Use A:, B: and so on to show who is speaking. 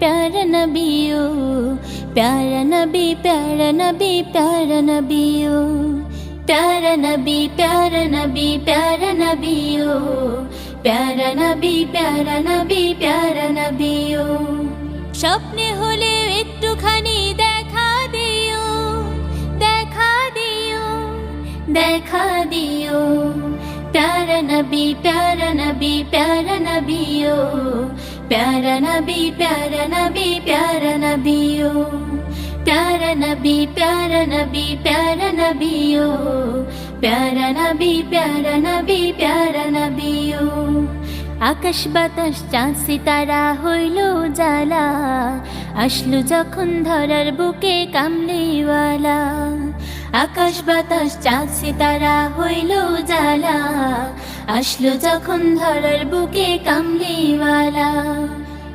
A: प्यारा नबी ओ प्यारा नबी प्यारा नबी प्यारा नबी ओ प्यारा नबी प्यारा नबी प्यारा नबी ओ प्यारा नबी प्यारा नबी प्यारा नबी ओ স্বপ্নে হলে একটুখানি দেখা দিও দেখা দিও দেখা দিও प्यारा नबी प्यारा नबी प्यारा नबी ओ प्यारा नबी प्यारा नबी प्यारा नबी ओ प्यारा नबी प्यारा नबी प्यारा नबी ओ प्यारा नबी प्यारा नबी प्यारा नबी ओ আকাশ বাতাস চাঁদ সিতারা হইল জ্বালা আসলো যখন ধরার বুকে কামলিওয়ালা আকাশ বাতাস চাঁদ সিতারা হইল জ্বালা আসলো যখন ধরার বুকে কামলিওয়ালা